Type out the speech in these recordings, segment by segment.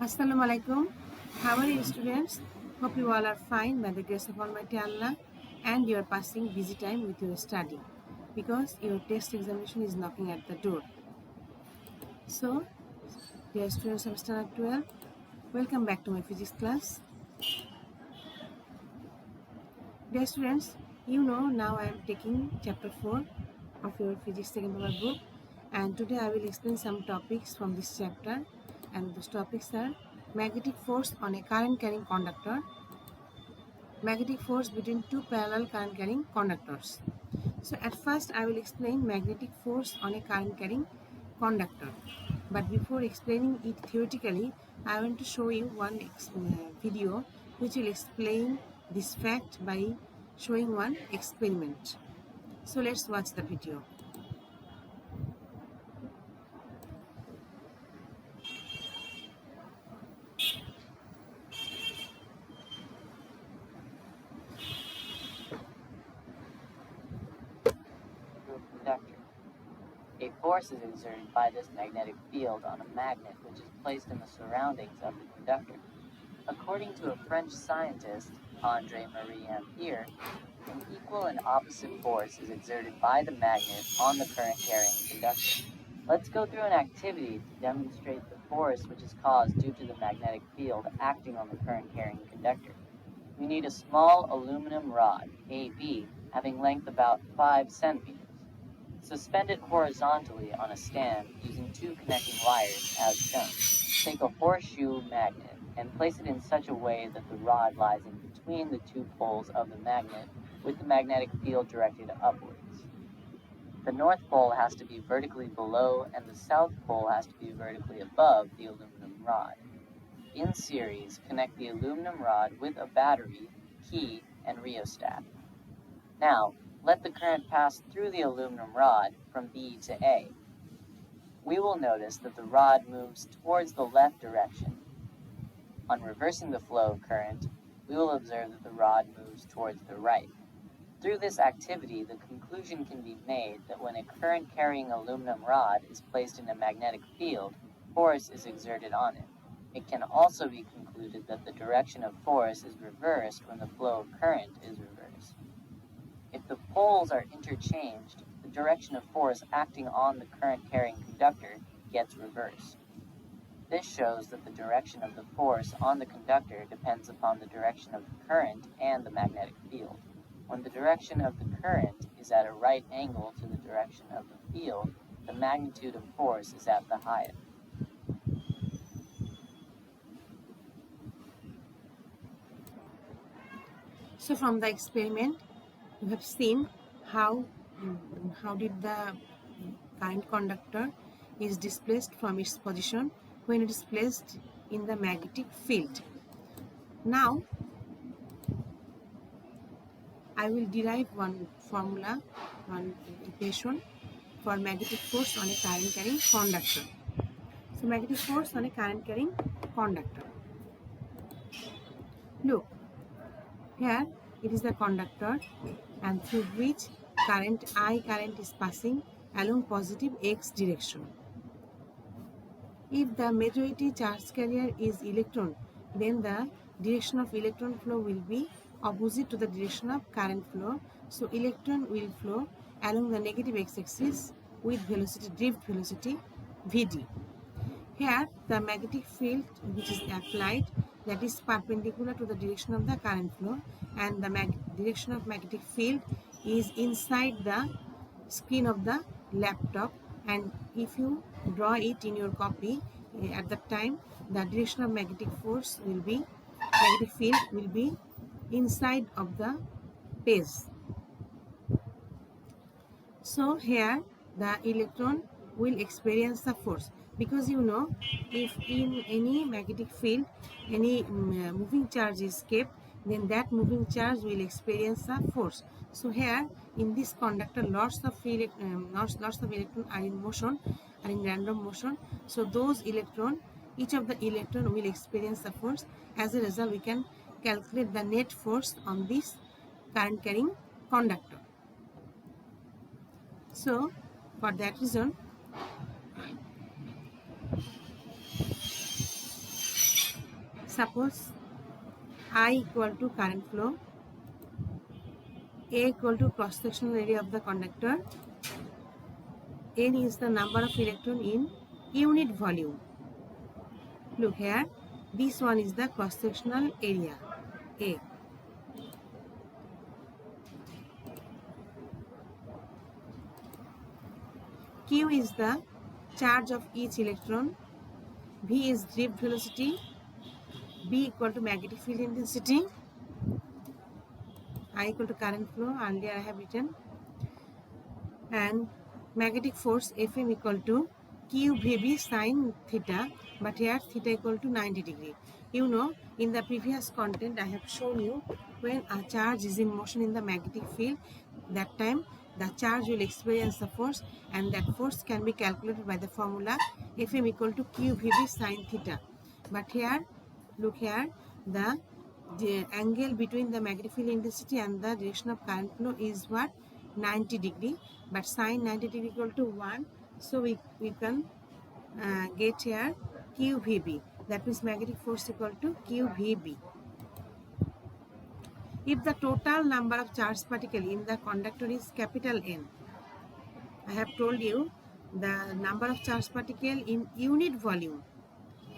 Assalamu alaikum. How are you, students? Hope you all are fine by the grace of Almighty Allah and you are passing busy time with your study because your test examination is knocking at the door. So, dear students of Standard 12, welcome back to my physics class. Dear students, you know now I am taking chapter 4 of your physics second paper book, and today I will explain some topics from this chapter, and those topics are magnetic force on a current carrying conductor, magnetic force between two parallel current carrying conductors. So at first I will explain magnetic force on a current carrying conductor, but before explaining it theoretically, I want to show you one video which will explain this fact by showing one experiment. So let's watch the video. Conductor. A force is exerted by this magnetic field on a magnet which is placed in the surroundings of the conductor. According to a French scientist, André-Marie Ampère, an equal and opposite force is exerted by the magnet on the current-carrying conductor. Let's go through an activity to demonstrate the force which is caused due to the magnetic field acting on the current-carrying conductor. We need a small aluminum rod, AB, having length about 5 centimeters. Suspend it horizontally on a stand using two connecting wires as shown. Take a horseshoe magnet and place it in such a way that the rod lies in between the two poles of the magnet with the magnetic field directed upwards. The north pole has to be vertically below and the south pole has to be vertically above the aluminum rod. In series, connect the aluminum rod with a battery, key, and rheostat. Now, let the current pass through the aluminum rod from B to A. We will notice that the rod moves towards the left direction. On reversing the flow of current, we will observe that the rod moves towards the right. Through this activity, the conclusion can be made that when a current-carrying aluminum rod is placed in a magnetic field, force is exerted on it. It can also be concluded that the direction of force is reversed when the flow of current is reversed. If the poles are interchanged, the direction of force acting on the current-carrying conductor gets reversed. This shows that the direction of the force on the conductor depends upon the direction of the current and the magnetic field. When the direction of the current is at a right angle to the direction of the field, the magnitude of force is at the highest. So from the experiment, you have seen how did the current conductor is displaced from its position when it is placed in the magnetic field. Now I will derive one formula, one equation for magnetic force on a current carrying conductor. So magnetic force on a current carrying conductor. Look, here it is the conductor and through which I current is passing along positive x direction. If the majority charge carrier is electron, then the direction of electron flow will be opposite to the direction of current flow. So electron will flow along the negative x-axis with velocity, drift velocity Vd. Here the magnetic field which is applied, that is perpendicular to the direction of the current flow, and the direction of magnetic field is inside the screen of the laptop, and if you draw it in your copy at that time, the direction of magnetic field will be inside of the page. So here the electron will experience the force, because you know, if in any magnetic field any moving charge is kept, then that moving charge will experience a force. So here in this conductor, lots of electrons are in motion, are in random motion. So those electron, each of the electron will experience the force. As a result, we can calculate the net force on this current carrying conductor. So for that reason, Suppose I equal to current flow, A equal to cross-sectional area of the conductor, N is the number of electron in unit volume. Look here, this one is the cross-sectional area, A. Q is the charge of each electron, V is drift velocity, B equal to magnetic field intensity, I equal to current flow, earlier I have written, and magnetic force Fm equal to QVB sine theta, but here theta equal to 90 degree. You know, in the previous content I have shown you when a charge is in motion in the magnetic field, that time the charge will experience the force, and that force can be calculated by the formula Fm equal to QVB sine theta. But here, look here, the angle between the magnetic field intensity and the direction of current flow is what? 90 degree, but sine 90 degree equal to 1, so we can get here QVB, that means magnetic force equal to QVB. If the total number of charged particles in the conductor is capital N, I have told you the number of charged particles in unit volume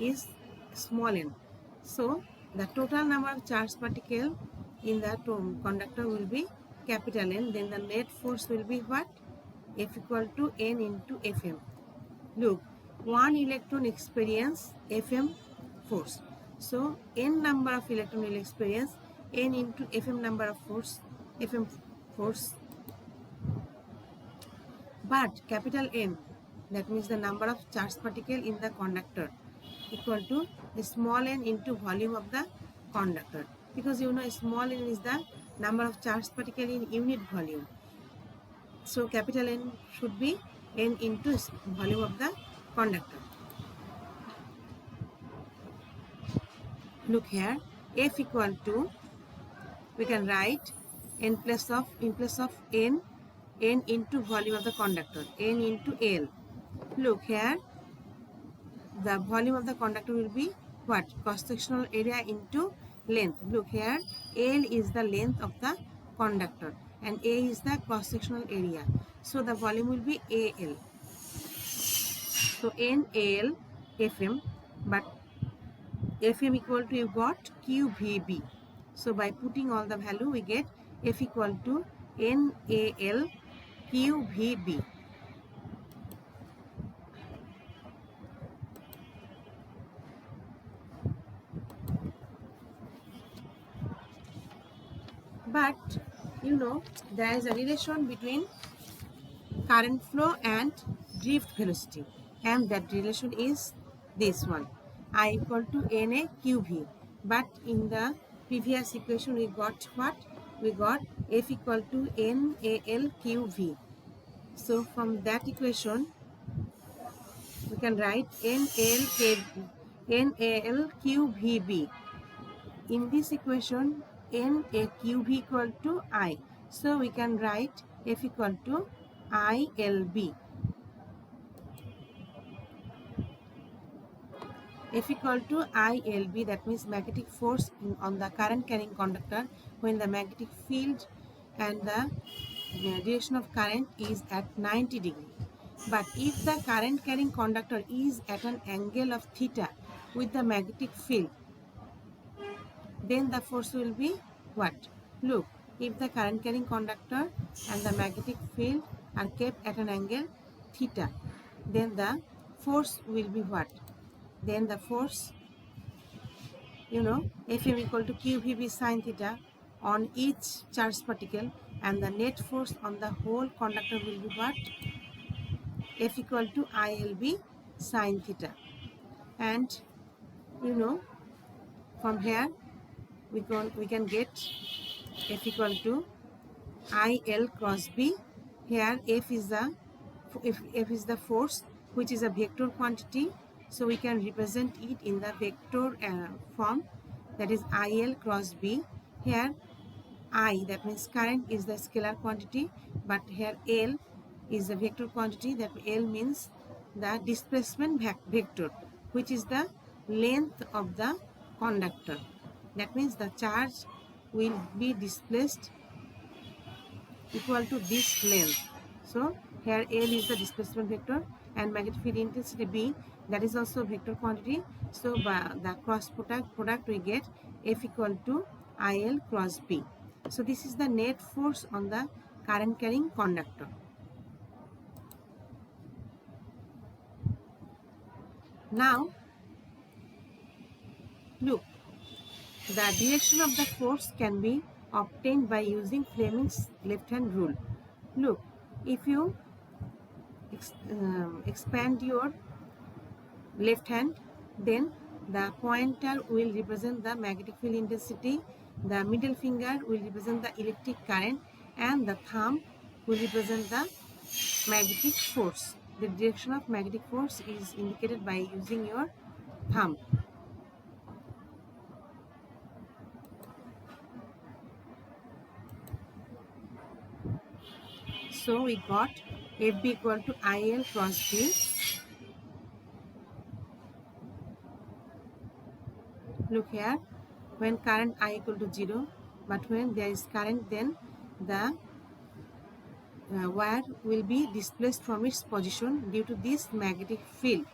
is small n. So the total number of charged particles in the conductor will be capital N. Then the net force will be what? F equal to N into Fm. Look, one electron experience Fm force. So N number of electron will experience N into Fm number of force, Fm force. But capital N, that means the number of charged particles in the conductor, equal to the small n into volume of the conductor, because you know small n is the number of charged particles in unit volume. So capital N should be n into volume of the conductor. Look here, F equal to, we can write n plus of n into volume of the conductor, n into L. Look here, the volume of the conductor will be what? Cross-sectional area into length. Look here, L is the length of the conductor and A is the cross-sectional area. So the volume will be AL. So NAL Fm, but Fm equal to, you got QVB. So by putting all the value, we get F equal to NAL QVB. But you know, there is a relation between current flow and drift velocity, and that relation is this one, I equal to NA QV. But in the previous equation we got what? We got F equal to NAL QV. So from that equation we can write NAL QVB. In this equation, NAQV equal to I. So we can write F equal to ILB. F equal to ILB, that means magnetic force on the current carrying conductor when the magnetic field and the direction of current is at 90 degree. But if the current carrying conductor is at an angle of theta with the magnetic field, then the force will be what? Look, if the current carrying conductor and the magnetic field are kept at an angle theta, then the force will be what? Then the force, you know, Fm equal to QVB sine theta on each charged particle, and the net force on the whole conductor will be what? F equal to ILB sine theta. And you know, from here we can get F equal to IL cross B. Here F is the force, which is a vector quantity, so we can represent it in the vector form, that is IL cross B. Here I, that means current, is the scalar quantity, but here L is the vector quantity, that L means the displacement vector, which is the length of the conductor. That means the charge will be displaced equal to this length. So here L is the displacement vector and magnetic field intensity B, that is also vector quantity. So by the cross product we get F equal to IL cross B. So this is the net force on the current carrying conductor. Now look, the direction of the force can be obtained by using Fleming's left hand rule. Look, if you expand your left hand, then the pointer will represent the magnetic field intensity, the middle finger will represent the electric current, and the thumb will represent the magnetic force. The direction of magnetic force is indicated by using your thumb. So we got FB equal to IL cross B. Look here, when current I equal to 0, but when there is current, then the wire will be displaced from its position due to this magnetic field.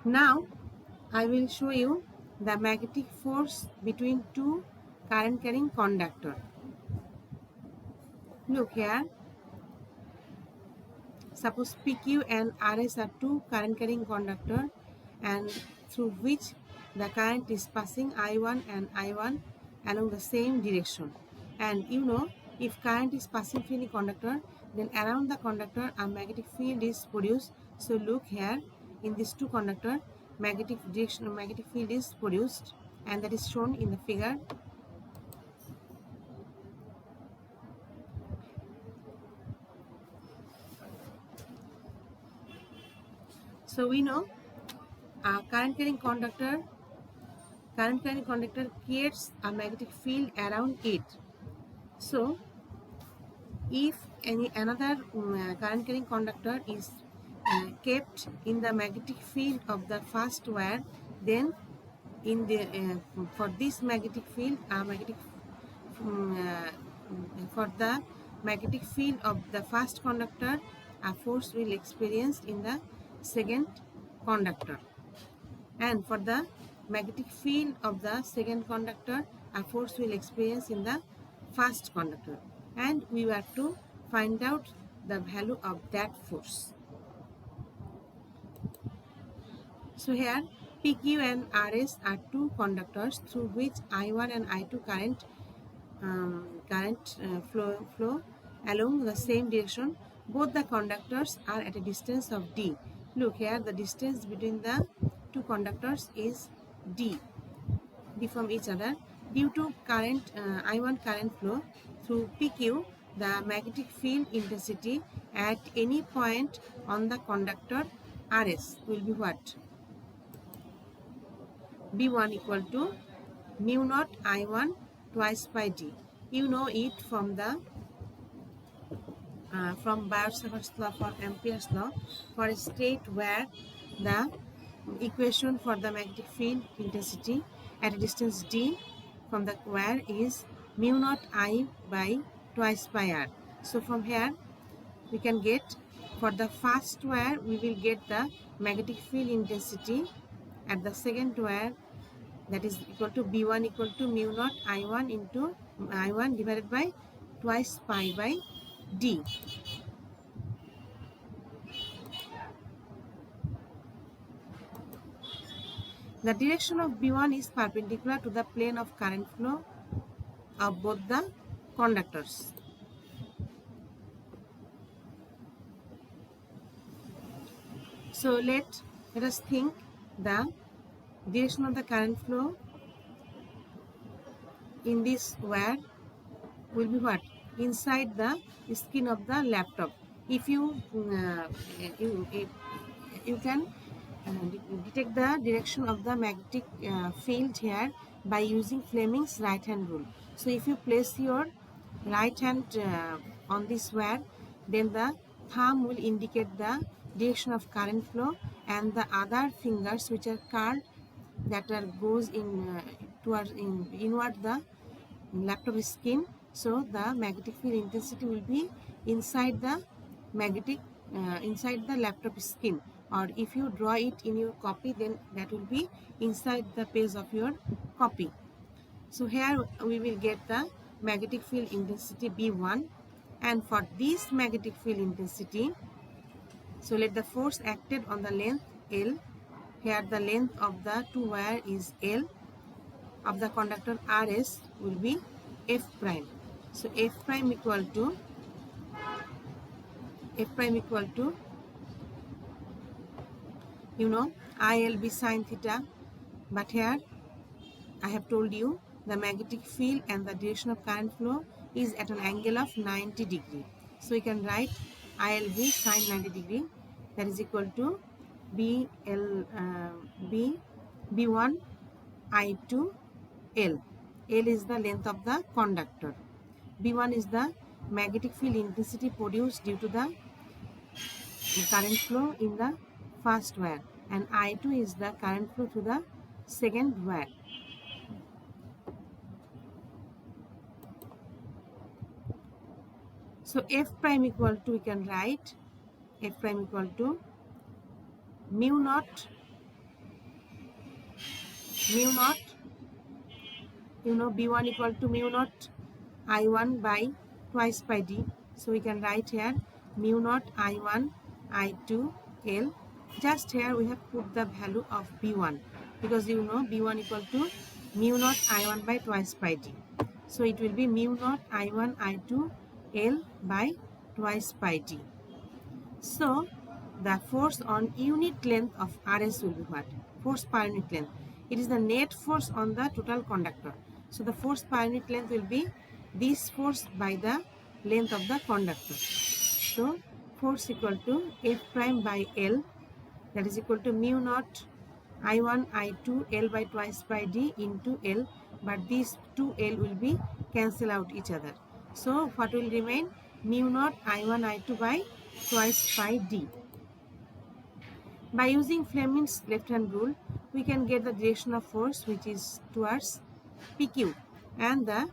Now I will show you the magnetic force between two current carrying conductor. Look here, suppose PQ and RS are two current carrying conductor and through which the current is passing I1 and I1 along the same direction. And you know, if current is passing through any conductor, then around the conductor a magnetic field is produced. So look here, in these two conductor, magnetic field is produced, and that is shown in the figure. So we know a current carrying conductor creates a magnetic field around it. So if another current carrying conductor is kept in the magnetic field of the first wire, then in the for this magnetic field for the magnetic field of the first conductor, a force will experienced in the second conductor, and for the magnetic field of the second conductor, a force will experience in the first conductor, and we were to find out the value of that force. So here PQ and RS are two conductors through which I1 and I2 current flow along the same direction. Both the conductors are at a distance of D. Look here, the distance between the two conductors is D from each other. Due to current I1 current flow through PQ, the magnetic field intensity at any point on the conductor RS will be what? B1 equal to mu naught I1 twice by D. You know it from the from Biot-Savart's law, for Ampere's law, for a state where the equation for the magnetic field intensity at a distance D from the wire is mu naught I by twice by R. So from here we can get, for the first wire we will get the magnetic field intensity at the second wire, that is equal to B1 equal to mu naught I1 into I1 divided by twice pi by D. The direction of B1 is perpendicular to the plane of current flow of both the conductors. So let us think the direction of the current flow in this wire will be what? Inside the screen of the laptop. If you you can detect the direction of the magnetic field here by using Fleming's right hand rule. So if you place your right hand on this wire, then the thumb will indicate the direction of current flow, and the other fingers which are curled that are goes in towards inward the laptop screen. So the magnetic field intensity will be inside the magnetic inside the laptop screen, or if you draw it in your copy, then that will be inside the page of your copy. So here we will get the magnetic field intensity B1, and for this magnetic field intensity, so let the force acted on the length L. Here the length of the two wire is L, of the conductor RS will be F prime. So F prime equal to ILB sine theta, but here I have told you the magnetic field and the direction of current flow is at an angle of 90 degree. So we can write ILB sine 90 degree, that is equal to B1 I2 L. L is the length of the conductor. B1 is the magnetic field intensity produced due to the current flow in the first wire, and I2 is the current flow to the second wire. So F prime equal to, we can write F prime equal to mu naught, B1 equal to mu naught I1 by twice pi d. So we can write here mu naught I1 I2 L. Just here we have put the value of B1, because B1 equal to mu naught I1 by twice pi d. So it will be mu naught I1 I2 L by twice pi d. So the force on unit length of RS will be what? Force per unit length. It is the net force on the total conductor. So the force per unit length will be this force by the length of the conductor. So force equal to F prime by L, that is equal to mu naught I1 I2 L by twice pi d into L, but these two L will be cancel out each other. So what will remain? Mu naught I1 I2 by twice pi d. By using Fleming's left hand rule, we can get the direction of force which is towards PQ, and the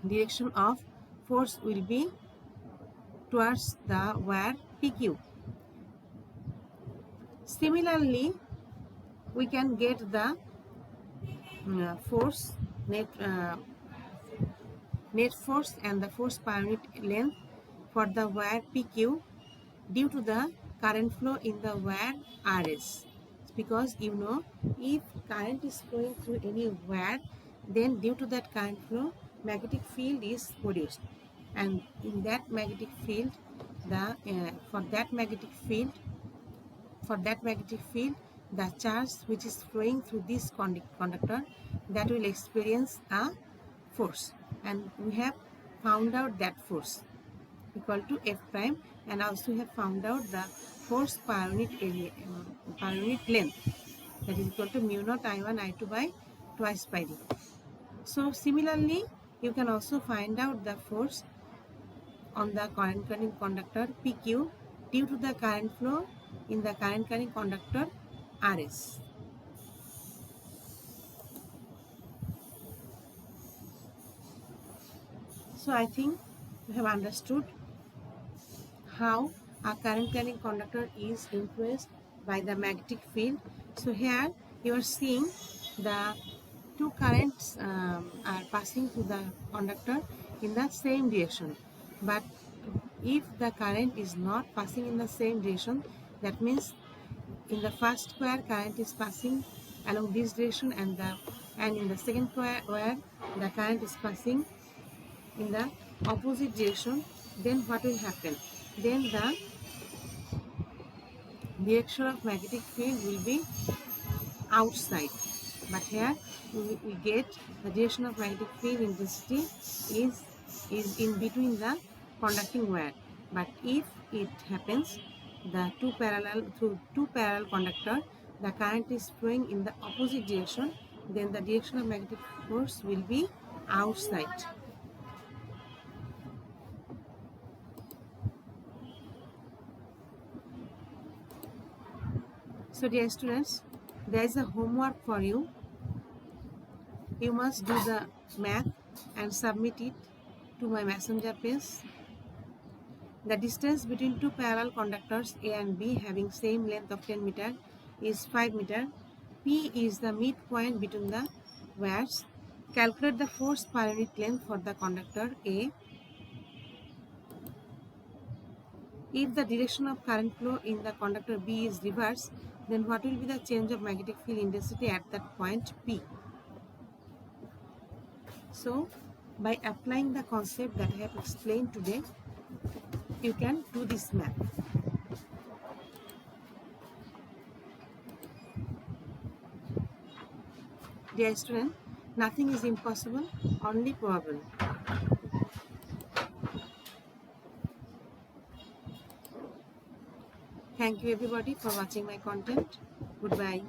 direction of force will be towards the wire PQ. Similarly, we can get the force net force and the force per unit length for the wire PQ due to the current flow in the wire RS. Because if current is flowing through any wire, then due to that current flow, magnetic field is produced, and in that magnetic field, for that magnetic field, the charge which is flowing through this conductor, that will experience a force, and we have found out that force equal to F prime, and also we have found out the force per unit area, per unit length, that is equal to mu naught I1 I2 by twice pi d. So similarly, you can also find out the force on the current carrying conductor PQ due to the current flow in the current carrying conductor RS. So I think you have understood how a current carrying conductor is influenced by the magnetic field. So here you are seeing the two currents are passing through the conductor in the same direction, but if the current is not passing in the same direction, that means in the first wire current is passing along this direction, and in the second wire the current is passing in the opposite direction, then what will happen? Then the direction of magnetic field will be outside, but here we get the direction of magnetic field intensity is in between the conducting wire. But if it happens through two parallel conductor, the current is flowing in the opposite direction, then the direction of magnetic force will be outside. So dear students, there is a homework for you. You must do the math and submit it to my messenger page. The distance between two parallel conductors A and B having same length of 10 meter is 5 meter. P is the midpoint between the wires. Calculate the force per unit length for the conductor A. If the direction of current flow in the conductor B is reversed, then what will be the change of magnetic field intensity at that point P? So, by applying the concept that I have explained today, you can do this math. Dear student, nothing is impossible, only probable. Thank you everybody for watching my content. Goodbye.